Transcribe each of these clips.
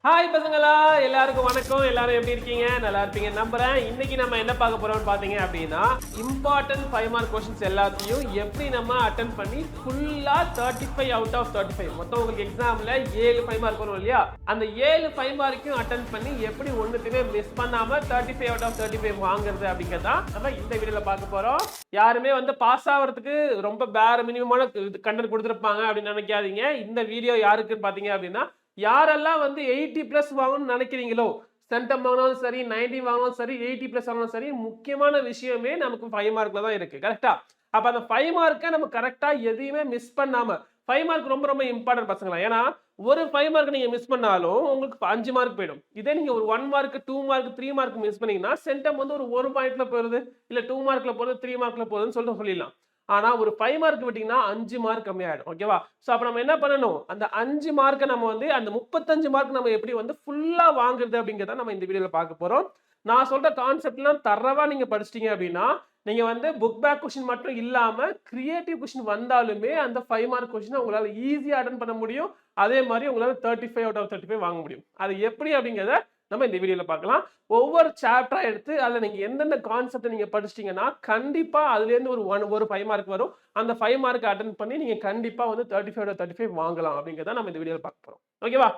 Hi பசங்களா, எல்லாருக்கும் வணக்கம். எல்லாரும் எப்படி இருக்கீங்க? நல்லா இருப்பீங்க நம்புறேன். இன்னைக்கு நம்ம என்ன பார்க்க போறோம்னு பாத்தீங்க அப்படின்னா, இம்பார்ட்டன்ட் 5 மார்க் கொஸ்டின்ஸ் எல்லாத்தையும் எப்படி நம்ம அட்டெண்ட் பண்ணி ஃபுல்லா 35 அவுட் ஆஃப் 35 மொத்தம் உங்களுக்கு எக்ஸாம்ல 7 5 மார்க் வரும் இல்லையா? அந்த 7 5 மார்க்கையும் அட்டெண்ட் பண்ணி எப்படி ஒண்ணுத்தையுமே மிஸ் பண்ணாம 35 அவுட் ஆஃப் 35 வாங்குறது அப்படிங்கறத நம்ம இந்த வீடியோல பார்க்க போறோம். யாருமே வந்து பாஸ் ஆகிறதுக்கு ரொம்ப பேர் மினிமமான கண்டென்ட் கொடுத்துருப்பாங்க அப்படின்னு நினைக்காதீங்க. இந்த வீடியோ யாருக்குன்னு பாத்தீங்க அப்படின்னா, யாரெல்லாம் வந்து 80+ வாங்கணும்னு நினைக்கிறீங்களோ, சென்டம் வாங்கினாலும் சரி, 90 வாங்கினாலும் சரி, 80+ வாங்கினாலும் சரி, முக்கியமான விஷயமே நமக்கு 5 மார்க்ல தான் இருக்கு. கரெக்டா? அப்ப அந்த 5 மார்க்கை நம்ம கரெக்டா எதையுமே மிஸ் பண்ணாம 5 மார்க் ரொம்ப ரொம்ப இம்பார்ட்டன்ட் பசங்களா. ஏன்னா ஒரு 5 மார்க் நீங்க மிஸ் பண்ணாலும் உங்களுக்கு 5 மார்க் போயிடும். இதே நீங்க ஒரு 1 மார்க் 2 மார்க் 3 மார்க் மிஸ் பண்ணீங்கன்னா சென்டம் வந்து ஒரு 1 பாயிண்ட்ல போயிருது, இல்ல 2 மார்க்ல போறது, 3 மார்க்ல போகுதுன்னு சொல்லிடலாம். ஆனா ஒரு 5 மார்க் விட்டீங்கன்னா 5 மார்க் கம்மியாயிடும். ஓகேவா? சோ அப்ப நம்ம என்ன பண்ணணும்? அந்த 5 மார்க்க நம்ம வந்து அந்த 35 மார்க் நம்ம எப்படி வந்து ஃபுல்லா வாங்குறது அப்படிங்கறத நம்ம இந்த வீடியோல பார்க்க போறோம். நான் சொல்ற கான்செப்ட்லாம் தரவா நீங்க படிச்சிட்டீங்க அப்படின்னா, நீங்க வந்து புக் பேக் கொஸ்டின் மட்டும் இல்லாம கிரியேட்டிவ் கொஸ்டின் வந்தாலுமே அந்த 5 மார்க் கொஸ்டினை உங்களால ஈஸியா அட்டெண்ட் பண்ண முடியும். அதே மாதிரி உங்களால 35 அவுட் ஆஃப் 35 வாங்க முடியும். அது எப்படி அப்படிங்கறத நம்ம இந்த வீடியோல பார்க்கலாம். ஒவ்வொரு சாப்டரா எடுத்து அதுல நீங்க எந்தெந்த கான்செப்ட் நீங்க படிச்சிட்டீங்கன்னா கண்டிப்பா அதுல இருந்து ஒரு 5 மார்க் வரும். அந்த 5 மார்க் அட்டெண்ட் பண்ணி நீங்க கண்டிப்பா வந்து 35 35 வாங்கலாம் அப்படிங்கறத நம்ம இந்த வீடியோல பார்க்க போறோம். ஓகேவா?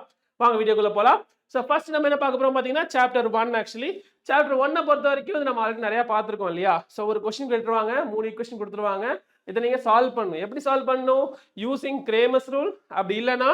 வாங்க வீடியோக்குள்ள போலாம். சோ ஃபர்ஸ்ட் நம்ம என்ன பார்க்க போறோம் பாத்தீங்கன்னா சாப்டர் 1. ஆக்சுவலி சாப்டர் 1 பொறுத்த வரைக்கும் நம்ம ஆல்ரெடி நிறைய பார்த்திருக்கோம் இல்லையா? சோ ஒரு क्वेश्चन கேட்டுருவாங்க, 3 ஈக்குவேஷன் கொடுத்துருவாங்க. இத நீங்க சால்வ் பண்ணணும். எப்படி சால்வ் பண்ணணும்? யூசிங் கிரேமர்ஸ் ரூல், அப்படி இல்லனா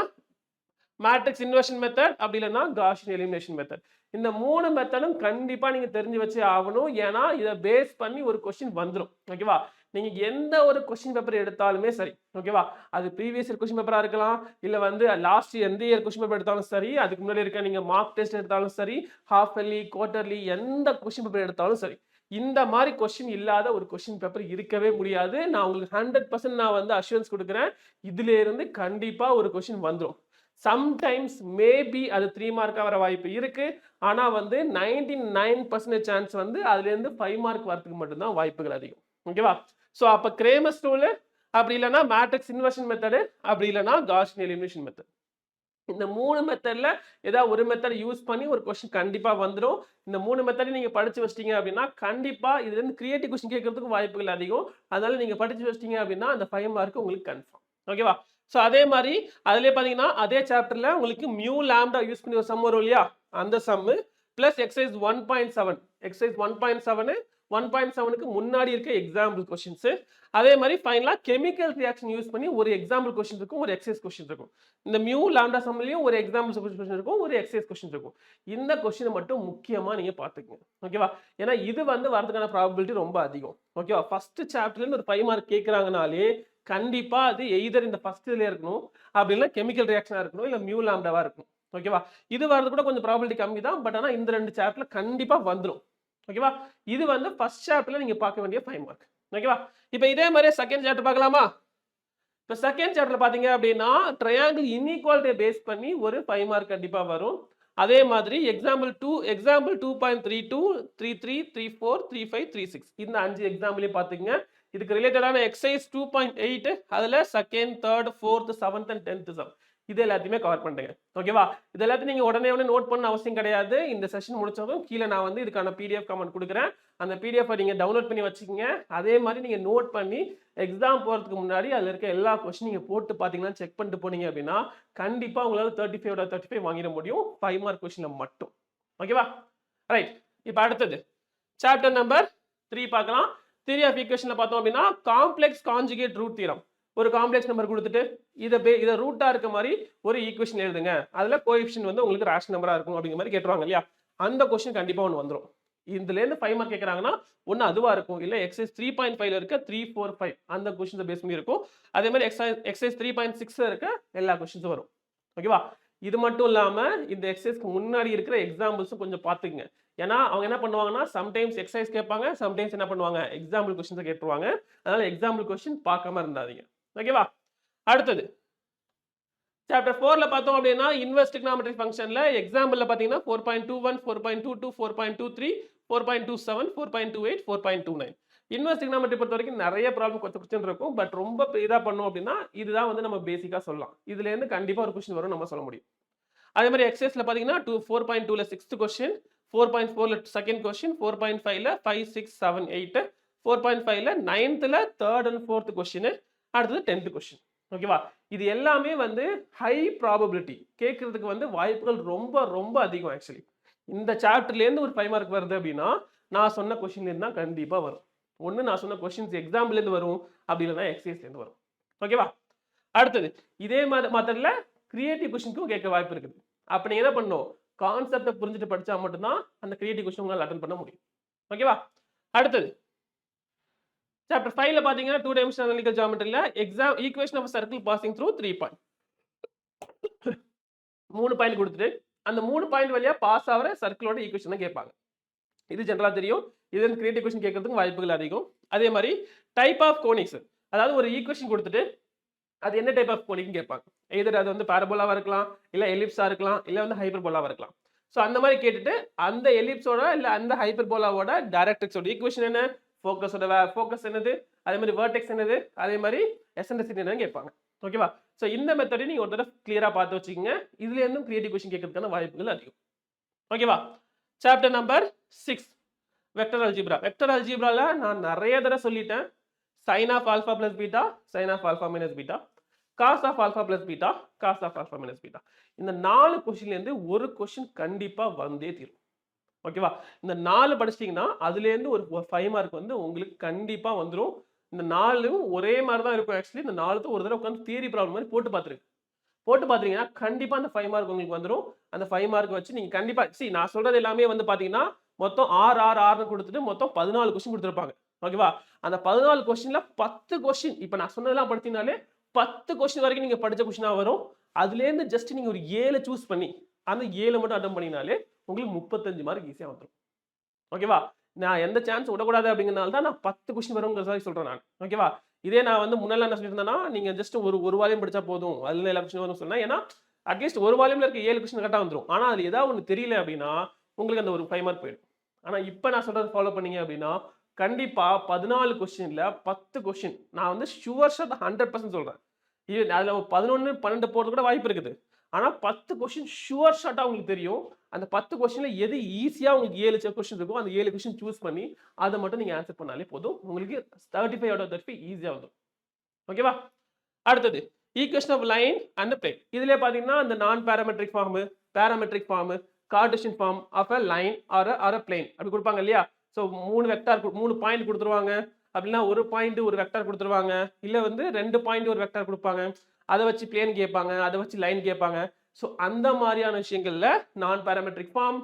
மேட்ரிக்ஸ் இன்வர்ஷன் மெத்தட், அப்படி இல்லனா காஷியன் எலிமினேஷன் மெத்தட். இந்த 3 மெத்தடும் கண்டிப்பா நீங்க தெரிஞ்சு வச்சே ஆகணும். ஏன்னா இத பேஸ் பண்ணி ஒரு क्वेश्चन வந்துரும். ஓகேவா? நீங்க எந்த ஒரு क्वेश्चन பேப்பர் எடுத்தாலுமே சரி, ஓகேவா? அது ப்ரீவியஸ் இயர் क्वेश्चन பேப்பரா இருக்கலாம், இல்ல வந்து லாஸ்ட் எந்த இயர் क्वेश्चन பேப்பர் எடுத்தாலும் சரி, அதுக்கு முன்னாடி இருக்க நீங்க மார்க் டெஸ்ட் எடுத்தாலும் சரி, ஹாஃப் இயர்லி, குவார்ட்டர்லி எந்த क्वेश्चन பேப்பர் எடுத்தாலும் சரி, இந்த மாதிரி क्वेश्चन இல்லாத ஒரு क्वेश्चन பேப்பர் இருக்கவே முடியாது. நான் உங்களுக்கு 100% நான் வந்து அஷ்யூரன்ஸ் கொடுக்கிறேன். இதுல இருந்து கண்டிப்பா ஒரு क्वेश्चन வந்துரும். சம்டைம்ஸ் மேபி அது 3 மார்க்கா வர வாய்ப்பு இருக்கு. ஆனா வந்து 99% சான்ஸ் வந்து அதுல இருந்து 5 மார்க் வரதுக்கு மட்டும் தான் வாய்ப்புகள் அதிகம். ஓகேவா? சோ அப்ப கிரேமர்ஸ் ரூல், அப்படி இல்லனா மேட்ரிக்ஸ் இன்வர்ஷன் மெத்தட், அப்படி இல்லனா காஷியன் எலிமினேஷன் மெத்தட். இந்த 3 மெத்தட்ல ஏதாவது ஒரு மெத்தட் யூஸ் பண்ணி ஒரு क्वेश्चन கண்டிப்பா வந்துரும். இந்த 3 மெத்தடையும் நீங்க படிச்சு வச்சிட்டீங்க அப்படின்னா கண்டிப்பா இதுல இருந்து கிரியேட்டிவ் क्वेश्चन கேட்கிறதுக்கு வாய்ப்புகள் அதிகம். அதனால நீங்க படிச்சு வச்சிட்டீங்க அப்படின்னா அந்த 5 மார்க் உங்களுக்கு கன்ஃபார்ம். ஓகேவா? சோ அதே மாதிரி அதிலே பாத்தீங்கன்னா அதே சாப்டர்ல உங்களுக்கு மியூ லாம்டா யூஸ் பண்ணி ஒரு சம் வரும் இல்லையா? அந்த சம் பிளஸ் எக்சர்சைஸ் 1.7, எக்சர்சைஸ் 1.7 1.7க்கு முன்னாடி இருக்க எக்ஸாம்பிள் क्वेश्चंस. அதே மாதிரி ஃபைனலா கெமிக்கல் ரியாக்ஷன் யூஸ் பண்ணி ஒரு எக்ஸாம்பிள் क्वेश्चन இருக்கும், ஒரு எக்சர்சைஸ் क्वेश्चन இருக்கும். இந்த மியூ லாம்டா சம்லயும் ஒரு எக்ஸாம்பிள் क्वेश्चन இருக்கும், ஒரு எக்சர்சைஸ் क्वेश्चन இருக்கும். இந்த क्वेश्चन மட்டும் முக்கியமா நீங்க பாத்துக்கங்க. ஓகேவா? ஏன்னா இது வந்து வரதுக்கான ப்ராபபிலிட்டி ரொம்ப அதிகம். ஓகேவா? ஃபர்ஸ்ட் சாப்டர்ல இருந்து ஒரு 5 மார்க் கேக்குறாங்கனாலே கண்டிப்பா அது எய்தர் இந்த ஃபர்ஸ்ட் இதுல இருக்கணும், அப்படி இல்ல கெமிக்கல் ரியாக்ஷனா இருக்கணும், இல்ல மியூ லாம்டாவா இருக்கணும். ஓகேவா? இது வரது கூட கொஞ்சம் ப்ராபபிலிட்டி கம்மி தான். பட் ஆனா இந்த 2 சாப்டர்ல கண்டிப்பா வந்துரும். ஓகேவா? இது வந்து ஃபர்ஸ்ட் சாப்டர்ல நீங்க பார்க்க வேண்டிய 5 மார்க். ஓகேவா? இப்போ இதே மாதிரியே செகண்ட் சாப்டர் பார்க்கலாமா? இப்போ செகண்ட் சாப்டர்ல பாத்தீங்க அப்படின்னா ட்ரையாங்கிள் இன்இக்வாலிட்டியை பேஸ் பண்ணி ஒரு 5 மார்க் கண்டிப்பா வரும். அதே மாதிரி எக்ஸாம்பிள் 2.32, 33, 34, 35, 36 இந்த 5 எக்ஸாம்பிளையும் பாத்துக்கங்க. இதுக்கு ரிலேட்டடான எக்ஸசைஸ் 2.8 அதுல second, third, fourth, seventh and 10th some இது எல்லாத்தையுமே கவர் பண்ணிட்டேங்க. ஓகேவா? இது எல்லாத்தையும் நீங்க உடனே நோட் பண்ண அவசியம் கிடையாது. இந்த செஷன் முடிச்சதும் கீழே நான் வந்து இதுக்கான பிடிஎஃப் கமெண்ட் கொடுக்குறேன். அந்த பிடிஎஃப் நீங்க டவுன்லோட் பண்ணி வச்சுக்கோங்க. அதே மாதிரி நீங்க நோட் பண்ணி எக்ஸாம் போறதுக்கு முன்னாடி அதுல இருக்க எல்லா क्वेश्चन நீங்க போட்டு பாத்தீங்கன்னா செக் பண்ணிட்டு போனீங்க அப்படின்னா கண்டிப்பா உங்களால 35 35 வாங்கிட முடியும் 5 மார்க் क्वेश्चनல மட்டும். ஓகேவா? ரைட். இப்போ அடுத்தது சாப்டர் நம்பர் 3 பார்க்கலாம். தியரி ஆஃப் ஈக்குவேஷன்ல பார்த்தோம் அப்படின்னா காம்ப்ளெக்ஸ் கான்ஜுகேட் ரூட் தியரம். ஒரு காம்ப்ளெக்ஸ் நம்பர் கொடுத்துட்டு இத ரூட்டா இருக்க மாதிரி ஒரு ஈக்குவேஷன் எழுதுங்க. அதுல கோஎஃபிஷியன்ட் வந்து உங்களுக்கு ரேஷனல் நம்பரா இருக்கும் அப்படிங்கிற மாதிரி கேட்டுருவாங்க இல்லையா? அந்த क्वेश्चन கண்டிப்பா ஒன்னு வந்துரும். இதுல இருந்து 5 மார்க் கேக்குறாங்கன்னா ஒன்னு அதுவா இருக்கும், இல்ல எக்ஸசைஸ் 3.5ல இருக்க 3 4 5 அந்த क्वेश्चंस பேஸ் பண்ணி இருக்கும். அதே மாதிரி எக்ஸசைஸ் 3.6ல இருக்க எல்லா क्वेश्चंस வரும். ஓகேவா? இது மட்டும் இல்லாம இந்த எக்ஸசைஸ்க்கு முன்னாடி இருக்கிற எக்ஸாம்பிள்ஸ் கொஞ்சம் பாத்துக்கங்க. ஏன்னா அவங்க என்ன பண்ணுவாங்கன்னா சம்டைம்ஸ் எக்ஸசைஸ் கேட்பாங்க, சம்டைம்ஸ் என்ன பண்ணுவாங்க எக்ஸாம்பிள் क्वेश्चंस கேட்டுருவாங்க. அதனால எக்ஸாம்பிள் क्वेश्चन பார்க்காம இருந்தாதீங்க. ஓகேவா? அடுத்தது சாப்டர் 4ல பார்த்தோம் அப்படின்னா இன்வெர்ஸ் ட்ரிகோனோமெட்ரிக் ஃபங்க்ஷன்ல எக்ஸாம்பிள்ல பாத்தீங்கன்னா 4.21, 4.22, 4.23, 4.27, 4.28, 4.29 இன்வெர்ஸ் ட்ரிகோனோமெட்ரி பொறுத்த வரைக்கும் நிறைய ப்ராப்ளம் क्वेश्चन இருக்கும். பட் ரொம்ப இதா பண்ணோம் அப்படின்னா இதுதான் வந்து நம்ம பேசிக்கா சொல்லலாம். இதுல இருந்து கண்டிப்பா ஒரு क्वेश्चन வரும் நம்ம சொல்ல முடியும். அதே மாதிரி எக்ஸசைஸ்ல பார்த்தீங்கன்னா 4.2ல 6th கொஸ்டின், 4.4ல செகண்ட் கொஸ்டின், 4.5ல 5, 6, 7, 8, 4.5ல 9த்ல 3rd and 4th கொஸ்டின், அடுத்தது 10th கொஸ்டின். ஓகேவா? இது எல்லாமே வந்து ஹை ப்ராபபிலிட்டி கேட்கறதுக்கு வந்து வாய்ப்புகள் ரொம்ப ரொம்ப அதிகம் ஆக்சுவலி. இந்த சாப்டர்லேருந்து ஒரு 5 மார்க் வருது அப்படின்னா நான் சொன்ன கொஸ்டின்லேருந்து தான் கண்டிப்பாக வரும். ஒன்று நான் சொன்ன கொஸ்டின்ஸ் எக்ஸாம்பிள்லேருந்து வரும், அப்படி இல்லைன்னா எக்ஸசைஸ்லேருந்து வரும். ஓகேவா? அடுத்தது இதே மாதிரி மெத்தட்ல கிரியேட்டிவ் கொஸ்டினுக்கும் கேட்க வாய்ப்பு இருக்குது. அப்போ நீங்கள் என்ன பண்ணணும், கான்செப்டை புரிஞ்சுட்டு படித்தா மட்டும்தான் அந்த கிரியேட்டிவ் கொஸ்டின் உங்களால் அட்டன் பண்ண முடியும். ஓகேவா? அடுத்தது சாப்டர் 5ல பார்த்தீங்கன்னா 2 டைமென்ஷனல் அனலிட்டிக்கல் ஜியோமெட்ரியில் equation of circle passing through 3 point 3 point கொடுத்துட்டு அந்த 3 பாயிண்ட் வழியா பாஸ் ஆகிற சர்க்கிளோட ஈக்குவேஷன் கேட்பாங்க. இது ஜென்ரலா தெரியும். இது கிரியேட்டிவ் கொஸ்டின் கேட்கறதுக்கு வாய்ப்புகள் அதிகம். அதே மாதிரி டைப் ஆஃப் கோனிக்ஸ், அதாவது ஒரு ஈக்குவேஷன் கொடுத்துட்டு அது என்ன டைப் ஆஃப் கோனிக்னு கேட்பாங்க. எதர் அது வந்து பாரபோலாவா இருக்கலாம், இல்ல எலிப்ஸா இருக்கலாம், இல்ல வந்து ஹைப்பர்போலாவா இருக்கலாம். ஸோ அந்த மாதிரி கேட்டுட்டு அந்த எலிப்ஸோட இல்ல அந்த ஹைப்பர்போலாவோட டைரக்ட்ரிக்ஸோட ஈக்குவேஷன் என்ன, ஃபோக்கஸ் என்னது, அதே மாதிரி வெர்டெக்ஸ் என்னது, அதே மாதிரி எசன்ட்ரிசிட்டி என்னன்னு கேட்பாங்க. ஓகேவா? ஸோ இந்த மெத்தடை நீங்க ஒரு தடவை கிளியரா பார்த்து வச்சுக்கோங்க. இதுல இருந்தும் கிரியேட்டிவ் கொஸ்டின் கேட்கறதுக்கான வாய்ப்புகள் அதிகம். ஓகேவா? Chapter number 6 vector algebra. Vector அல்ஜிப்ரால நான் நிறைய தடவை சொல்லிட்டேன். sin of alpha plus beta, sin of alpha minus beta, cos of alpha plus beta, cos of alpha minus beta. இந்த 4 கொஸ்டின்ல இருந்து ஒரு கொஸ்டின் கண்டிப்பா வந்தே தீரும். ஓகேவா? இந்த 4 படிச்சிட்டீங்கன்னா அதுல இருந்து ஒரு 5 மார்க் வந்து உங்களுக்கு கண்டிப்பா வந்துரும். இந்த 4ம் ஒரே மாதிரி தான் இருக்கும் ஆக்சுவலி. இந்த 4த்தும் ஒரு தடவை உட்கார்ந்து தியரி ப்ராப்ளம் மாதிரி போட்டு பாத்தீங்கன்னா கண்டிப்பா அந்த 5 மார்க் உங்களுக்கு வந்துரும். அந்த 5 மார்க் வச்சு நீங்க கண்டிப்பா நான் சொல்றது எல்லாமே வந்து பாத்தீங்கன்னா மொத்தம் 6 கொடுத்துட்டு மொத்தம் 14 கொஸ்டின் கொடுத்துருப்பாங்க. ஓகேவா? அந்த 14 கொஸ்டின்ல 10 கொஸ்டின் இப்ப நான் சொன்னதெல்லாம் படிச்சீங்கனாலே 10 கொஸ்டின் வரைக்கும் நீங்க படிச்ச கொஸ்டினா வரும். அதுல இருந்து ஜஸ்ட் நீங்க ஒரு 7 சூஸ் பண்ணி அந்த 7 மட்டும் அட்டெம்ப்ட் பண்ணினாலே உங்களுக்கு 35 மார்க் ஈஸியா வந்துரும். ஓகேவா? நான் எந்த சான்ஸ் விடக்கூடாது அப்படிங்கறனால தான் நான் 10 கொஸ்டின் வரும்ங்கறத சொல்றேன் நான். ஓகேவா? இதே நான் வந்து முன்னால என்ன சொல்லியிருந்தேன்னா நீங்க ஜஸ்ட் ஒரு வால்யூம் படிச்சா போதும், அதுல எல்லா கொஸ்டின் வரும்னு சொன்னேன். ஏன்னா அட்லீஸ்ட் ஒரு வால்யூம்ல இருக்க 7 கொஸ்டின் கரெக்டா வந்துரும். ஆனா அது ஏதாவது ஒன்று தெரியல அப்படின்னா உங்களுக்கு அந்த ஒரு 5 மார்க் போயிடும். ஆனா இப்ப நான் சொல்றது ஃபாலோ பண்ணீங்க அப்படின்னா கண்டிப்பா 14 கொஸ்டின்ல 10 கொஸ்டின் நான் வந்து ஷுவர் ஷாட் 100% சொல்றேன். அதுல 11, 12 போறது கூட வாய்ப்பு இருக்குது. ஆனா 10 கொஸ்டின் ஷுவர் ஷாட்டா உங்களுக்கு தெரியும். அந்த 10 கொஸ்டின்ல எது ஈஸியா உங்களுக்கு 7 கொஸ்டின் இருக்கோ அந்த 7 கொஸ்டின் சூஸ் பண்ணி அதை மட்டும் நீங்க ஆன்சர் பண்ணாலே போதும். உங்களுக்கு 35 out of 35 ஈஸியா வந்துடும். ஓகேவா? அடுத்தது equation of line and plane. இதுல பாத்தீங்கன்னா அந்த நான் parametric form, parametric form, cartesian form of a line or a plane அப்படி கொடுப்பாங்க இல்லையா? ஸோ 3 வெக்டார் 3 பாயிண்ட் கொடுத்துருவாங்க. அப்படின்னா ஒரு பாயிண்ட் ஒரு வெக்டார் கொடுத்துருவாங்க. இல்ல வந்து 2 பாயிண்ட் ஒரு வெக்டார் கொடுப்பாங்க. அதை வச்சு பிளேன் கேட்பாங்க, அதை வச்சு லைன் கேட்பாங்க. ஸோ அந்த மாதிரியான விஷயங்கள்ல நான் பாராமெட்ரிக் ஃபார்ம்,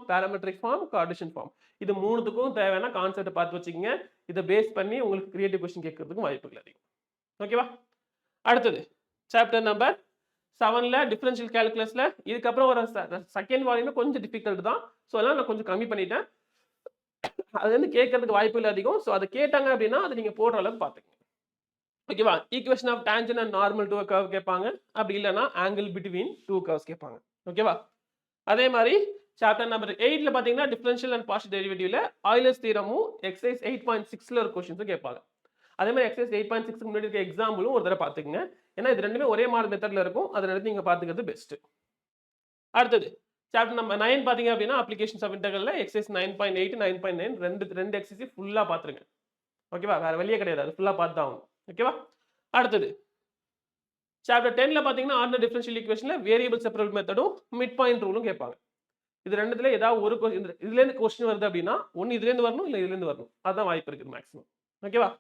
கார்ட்டீசியன் ஃபார்ம் இது மூணுத்துக்கும் தேவையான கான்செப்ட் பார்த்து வச்சுக்கோங்க. இதை பேஸ் பண்ணி உங்களுக்கு கிரியேட்டிவ் கொஸ்டின் கேட்கறதுக்கும் வாய்ப்புகள் அதிகம். ஓகேவா? அடுத்தது சாப்டர் நம்பர் 7ல டிஃபரன்ஷியல் கால்குலஸ்ல இதுக்கப்புறம் ஒரு செகண்ட் வால்யூம் கொஞ்சம் டிஃபிகல்ட் தான். ஸோ அதெல்லாம் நான் கொஞ்சம் கம்மி பண்ணிட்டேன். அது வந்து கேட்கறதுக்கு வாய்ப்புகள் அதிகம். ஸோ அதை கேட்டாங்க அப்படின்னா அதை நீங்க போடுற அளவுக்கு பார்த்துக்கங்க. ஓகேவா? Equation of tangent and normal to a curve கேட்பாங்க. அப்படி இல்லைன்னா ஆங்கிள் பிட்வீன் 2 curves கேட்பாங்க. ஓகேவா? அதே மாதிரி சாப்டர் நம்பர் 8ல பாத்தீங்கன்னா டிஃபரன்ஷியல் அண்ட் பார்ஷியல் டெரிவேட்டிவ்ல ஆயிலர்ஸ் தியரமும் எக்ஸசைஸ் 8.6ல ஒரு கொஸ்டின்ஸும் கேட்பாங்க. அதே மாதிரி எக்ஸசைஸ் 8.6க்கு முன்னாடி இருக்க எக்ஸாம்பிளும் ஒரு தடவை பார்த்துக்கங்க. ஏன்னா இது ரெண்டுமே ஒரே மாதிரி மெத்தட்ல இருக்கும். அதை ரெண்டு நீங்க பார்த்துக்கிறது பெஸ்ட். அடுத்தது சாப்டர் நம்பர் 9 பாத்தீங்க அப்படின்னா அப்ளிகேஷன்ஸ் ஆஃப் இன்டெக்ரல்ல எக்ஸசைஸ் 9.8 9.9 ரெண்டு எக்ஸசைஸ் ஃபுல்லா பாத்துருங்க. ஓகேவா? வேற வழியே கிடையாது, அது ஃபுல்லா பார்த்து தான் ஆகணும். ஓகேவா? அடுத்தது சாப்டர் 10ல பாத்தீங்கன்னா ஆர்டினரி டிஃபரன்ஷியல் ஈக்குவேஷன்ல வேரியபிள் செப்பரபிள் மெத்தடும் மிட் பாயிண்ட் ரூலும் கேட்பாங்க. இது ரெண்டுத்துல ஏதாவது ஒரு இதுல இருந்து கொஸ்டின் வருது அப்படின்னா ஒன்னு இதுல இருந்து வரணும், இல்ல இதுல இருந்து வரணும். அதான் வாய்ப்பு இருக்குது மேக்ஸிமம். ஓகேவா?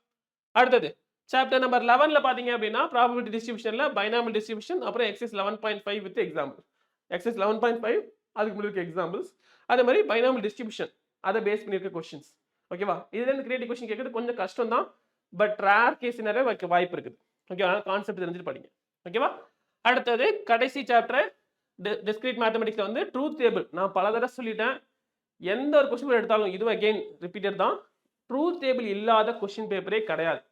அடுத்தது சாப்டர் நம்பர் 11ல பாத்தீங்க அப்படின்னா ப்ராபபிலிட்டி டிஸ்ட்ரிபியூஷன்ல பைனாமியல் டிஸ்ட்ரிபியூஷன், அப்புறம் எக்ஸசைஸ் 11.5 வித் எக்ஸாம்பிள். எக்ஸசைஸ் 11.5 அதுக்கு முன்னாடி இருக்க எக்ஸாம்பிள்ஸ், அதே மாதிரி பைனாமியல் டிஸ்ட்ரிபியூஷன் அதை பேஸ் பண்ணி இருக்க கொஸ்டின்ஸ். ஓகேவா? இதுல இருந்து கிரியேட்டிவ் கொஸ்டின் கேட்கறது கொஞ்சம் கஷ்டம் தான். பட் ரேர் கேஸ் நிறைய வைக்க வாய்ப்பு இருக்குது. ஓகே, அதனால கான்செப்ட் தெரிஞ்சுட்டு படிங்க. ஓகேவா? அடுத்தது கடைசி சாப்டர் டிஸ்கிரீட் மேத்தமெட்டிக்ஸ்ல வந்து ட்ரூத் டேபிள். நான் பல தடவை சொல்லிட்டேன், எந்த ஒரு கொஸ்டின் எடுத்தாலும் இதுவும் அகைன் ரிப்பீட்டட் தான். ட்ரூத் டேபிள் இல்லாத கொஸ்டின் பேப்பரே கிடையாது.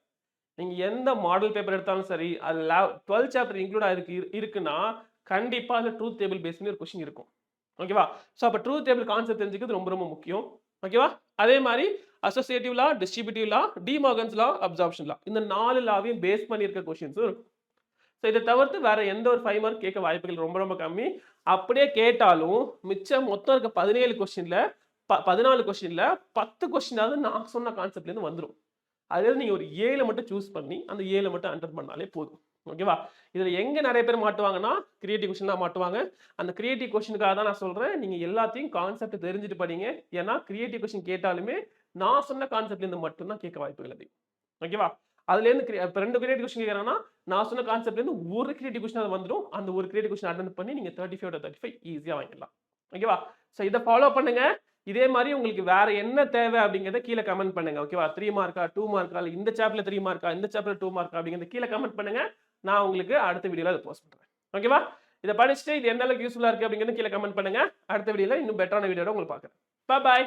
நீங்க எந்த மாடல் பேப்பர் எடுத்தாலும் சரி, அது 12th சாப்டர் இன்க்ளூட் ஆயிருக்கு இருக்குன்னா கண்டிப்பா அந்த ட்ரூத் டேபிள் பேஸ் பண்ணி ஒரு கொஸ்டின் இருக்கும். ஓகேவா? ஸோ அப்போ ட்ரூத் டேபிள் கான்செப்ட் தெரிஞ்சுக்கிறது ரொம்ப ரொம்ப முக்கியம். ஓகேவா? அதே மாதிரி அசோசியேட்டிவ் லா, டிஸ்ட்ரிபியூட்டிவ் லா, டி மார்கன்ஸ் லா, அப்சார்ப்ஷன் லா, இந்த 4 லாவையும் பேஸ் பண்ணி இருக்க கொஸ்டின்ஸும் இருக்கும். ஸோ இதை தவிர்த்து வேற எந்த ஒரு 5 மார்க் கேட்க வாய்ப்புகள் ரொம்ப ரொம்ப கம்மி. அப்படியே கேட்டாலும் மிச்சம் மொத்தம் இருக்க 17 கொஸ்டின்ல 14 கொஸ்டின்ல 10 கொஸ்டினாவது நான் சொன்ன கான்செப்ட்லேருந்து வந்துடும். அதுல நீங்க ஒரு 7 மட்டும் சூஸ் பண்ணி அந்த 7 மட்டும் அண்டர் பண்ணாலே போதும். ஓகேவா? இதுல எங்க நிறைய பேர் மாட்டுவாங்கன்னா கிரியேட்டிவ் கொஸ்டின் தான் மாட்டுவாங்க. அந்த கிரியேட்டிவ் கொஸ்டினுக்காக தான் நான் சொல்றேன், நீங்க எல்லாத்தையும் கான்செப்ட் தெரிஞ்சுட்டு படிங்க. ஏன்னா கிரியேட்டிவ் கொஸ்டின் கேட்டாலுமே நான் சொன்ன கான்செப்ட்ல இருந்து மட்டும் தான் கேட்க வாய்ப்புகள் அதிகம். ஓகேவா? அதுலேருந்து இப்போ 2 கிரியேட்டிவ் கொஸ்டின் கேட்குறாங்கன்னா நான் சொன்ன கான்செப்ட்லேருந்து ஒரு கிரியேட்டிவ் கொஸ்டின் அது வந்துடும். அந்த ஒரு கிரியேட்டிவ் கொஸ்டின் அட்டெண்ட் பண்ணி நீங்க 35 ஈஸியா வாங்கிடலாம். ஓகேவா? ஸோ இதை ஃபாலோ பண்ணுங்க. இதே மாதிரி உங்களுக்கு வேற என்ன தேவை அப்படிங்கிறத கீழே கமெண்ட் பண்ணுங்க. ஓகேவா? 3 மார்க்கா, 2 மார்க்கா, இல்ல இந்த சாப்டர்ல 3 மார்க்கா, இந்த சாப்டர்ல 2 மார்க்கா அப்படிங்கிறத கீழே கமெண்ட் பண்ணுங்க. நான் உங்களுக்கு அடுத்த வீடியோல அதை போஸ்ட் பண்றேன். ஓகேவா? இதை படிச்சுட்டு இது எந்த அளவுக்கு யூஸ்ஃபுல்லா இருக்கு அப்படிங்கிறத கீழே கமெண்ட் பண்ணுங்க. அடுத்த வீடியோல இன்னும் பெட்டரான வீடியோட உங்களுக்கு பார்க்குறேன். பாய்.